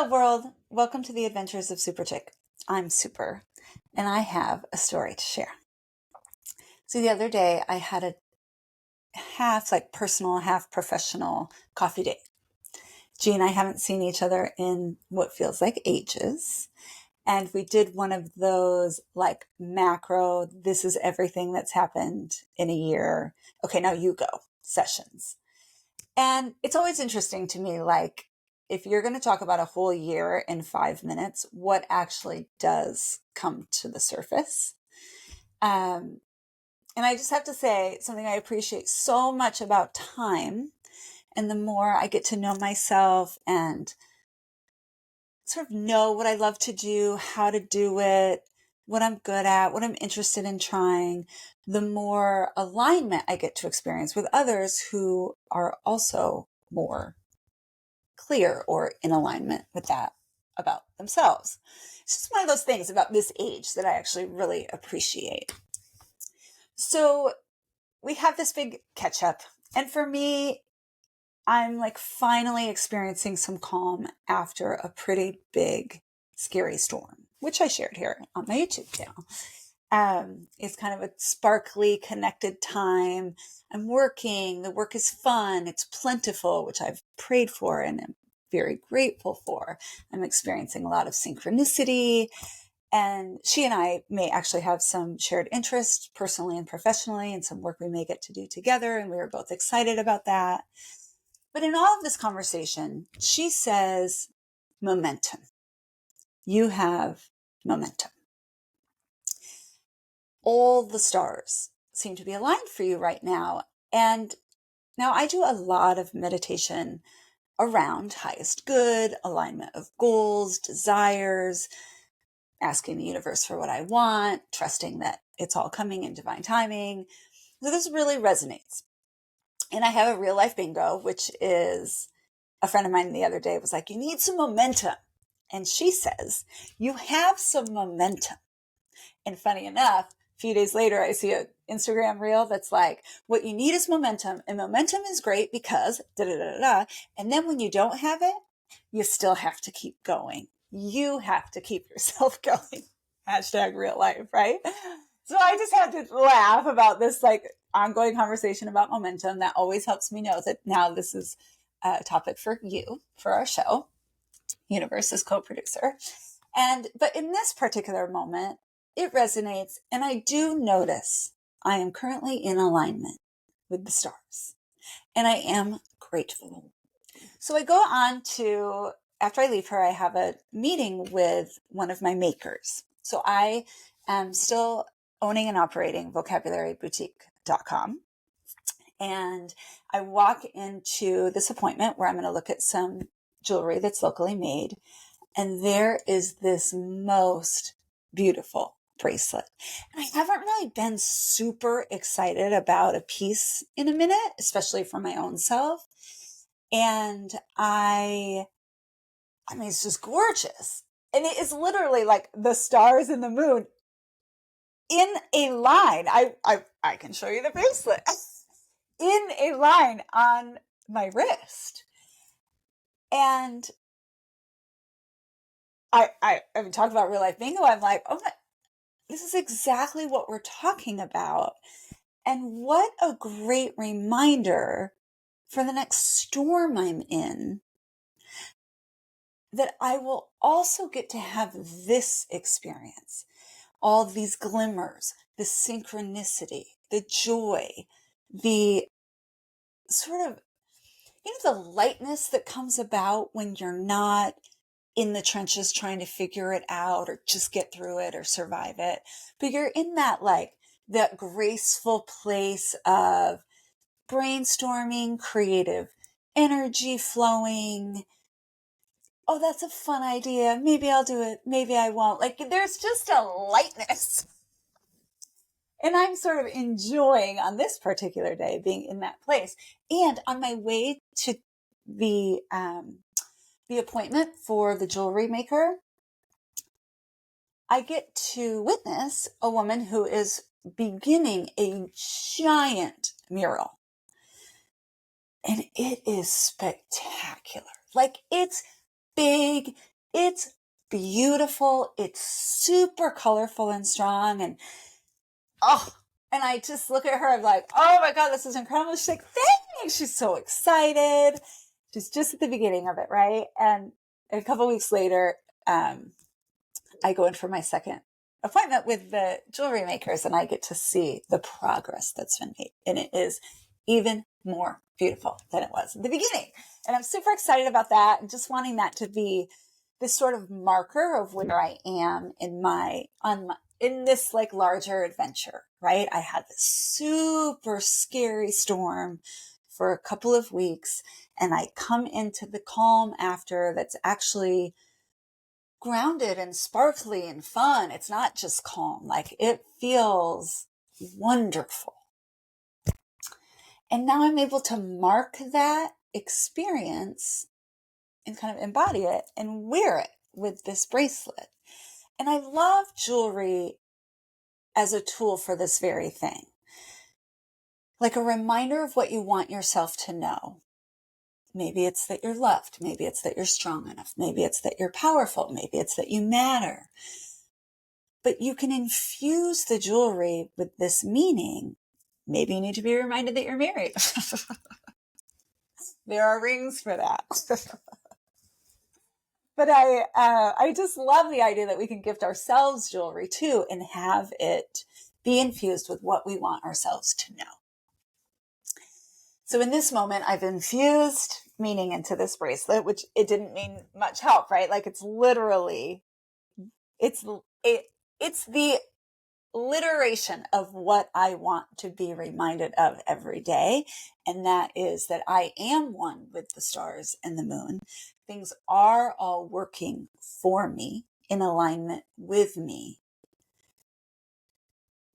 Hello, world. Welcome to the Adventures of Super Chick. I'm Super, and I have a story to share. So, the other day, I had a half personal, half professional coffee date. G and I haven't seen each other in what feels like ages. And we did one of those macro, this is everything that's happened in a year. Okay, now you go sessions. And it's always interesting to me, if you're going to talk about a whole year in 5 minutes, what actually does come to the surface? And I just have to say something I appreciate so much about time. And the more I get to know myself and sort of know what I love to do, how to do it, what I'm good at, what I'm interested in trying, the more alignment I get to experience with others who are also more clear or in alignment with that about themselves. It's just one of those things about this age that I actually really appreciate. So we have this big catch up. And for me, I'm finally experiencing some calm after a pretty big, scary storm, which I shared here on my YouTube channel. It's kind of a sparkly, connected time. I'm working. The work is fun. It's plentiful, which I've prayed for and am very grateful for. I'm experiencing a lot of synchronicity. And she and I may actually have some shared interests personally and professionally, and some work we may get to do together. And we were both excited about that. But in all of this conversation, she says, momentum. You have momentum. All the stars seem to be aligned for you right now. And now I do a lot of meditation around highest good, alignment of goals, desires, asking the universe for what I want, trusting that it's all coming in divine timing. So this really resonates. And I have a real life bingo, which is a friend of mine the other day was like, you need some momentum. And she says, you have some momentum. And funny enough, a few days later, I see an Instagram reel that's like, what you need is momentum. And momentum is great because da da da da. And then when you don't have it, you still have to keep going. You have to keep yourself going. Hashtag real life, right? So I just had to laugh about this ongoing conversation about momentum. That always helps me know that now this is a topic for you, for our show. Universe is co-producer. But in this particular moment, it resonates. And I do notice I am currently in alignment with the stars. And I am grateful. So I go on to, after I leave her, I have a meeting with one of my makers. So I am still owning and operating vocabulary-boutique.com. And I walk into this appointment where I'm going to look at some jewelry that's locally made. And there is this most beautiful bracelet. And I haven't really been super excited about a piece in a minute, especially for my own self. And I mean, it's just gorgeous. And it is literally like the stars and the moon in a line. I can show you the bracelet in a line on my wrist. And I talked about real life bingo. I'm like, oh my, this is exactly what we're talking about. And what a great reminder for the next storm I'm in, that I will also get to have this experience. All these glimmers, the synchronicity, the joy, the sort of, the lightness that comes about when you're not in the trenches trying to figure it out or just get through it or survive it. But you're in that graceful place of brainstorming, creative energy flowing. Oh, that's a fun idea. Maybe I'll do it. Maybe I won't. There's just a lightness. And I'm sort of enjoying on this particular day being in that place. And on my way to the appointment for the jewelry maker, I get to witness a woman who is beginning a giant mural. And it is spectacular. It's big, it's beautiful. It's super colorful and strong. And I just look at her. I'm like, oh my God, this is incredible. She's like, thanks. She's so excited. She's just at the beginning of it, right? And a couple weeks later, I go in for my second appointment with the jewelry makers, and I get to see the progress that's been made. And it is even more beautiful than it was in the beginning. And I'm super excited about that, and just wanting that to be this sort of marker of where I am in this like larger adventure, right? I had this super scary storm for a couple of weeks, and I come into the calm after that's actually grounded and sparkly and fun. It's not just calm. Like, it feels wonderful. And now I'm able to mark that experience and kind of embody it and wear it with this bracelet. And I love jewelry as a tool for this very thing. Like a reminder of what you want yourself to know. Maybe it's that you're loved. Maybe it's that you're strong enough. Maybe it's that you're powerful. Maybe it's that you matter. But you can infuse the jewelry with this meaning. Maybe you need to be reminded that you're married. There are rings for that. But I just love the idea that we can gift ourselves jewelry too and have it be infused with what we want ourselves to know. So in this moment, I've infused meaning into this bracelet, which it didn't mean much help, right? Like, it's literally, it's the literation of what I want to be reminded of every day. And that is that I am one with the stars and the moon. Things are all working for me, in alignment with me,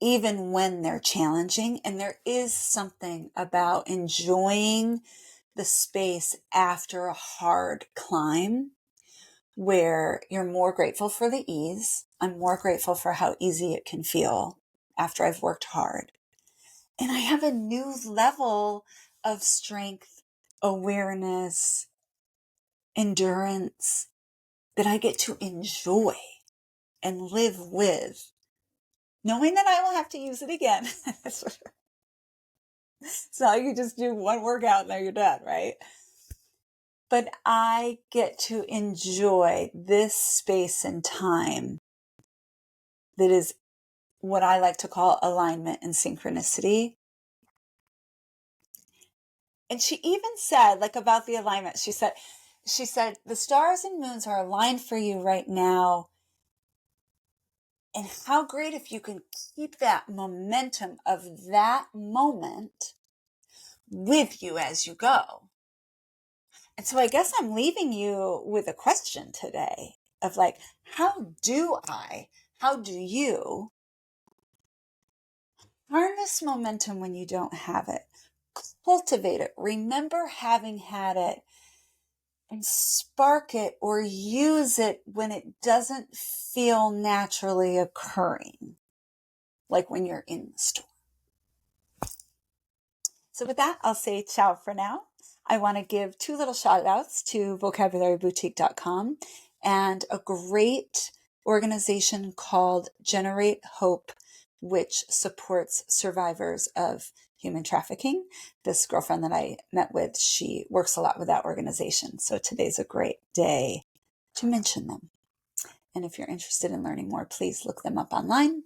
even when they're challenging. And there is something about enjoying the space after a hard climb where you're more grateful for the ease. I'm more grateful for how easy it can feel after I've worked hard. And I have a new level of strength, awareness, endurance that I get to enjoy and live with, knowing that I will have to use it again. So you just do one workout and then you're done, right? But I get to enjoy this space and time that is what I like to call alignment and synchronicity. And she even said, like, about the alignment, she said, the stars and moons are aligned for you right now. And how great if you can keep that momentum of that moment with you as you go. And so I guess I'm leaving you with a question today of like, how do you harness momentum when you don't have it? Cultivate it. Remember having had it, and spark it or use it when it doesn't feel naturally occurring, like when you're in the storm. So with that, I'll say ciao for now. I want to give 2 little shout outs to vocabulary-boutique.com and a great organization called Generate Hope, which supports survivors of human trafficking. This girlfriend that I met with, she works a lot with that organization. So today's a great day to mention them. And if you're interested in learning more, please look them up online.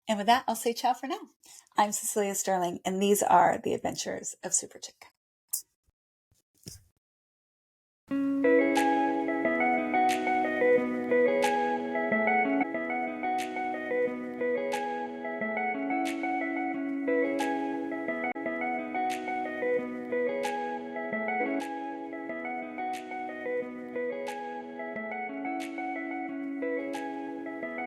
And with that, I'll say ciao for now. I'm Cecilia Sterling, and these are the Adventures of Super Chick.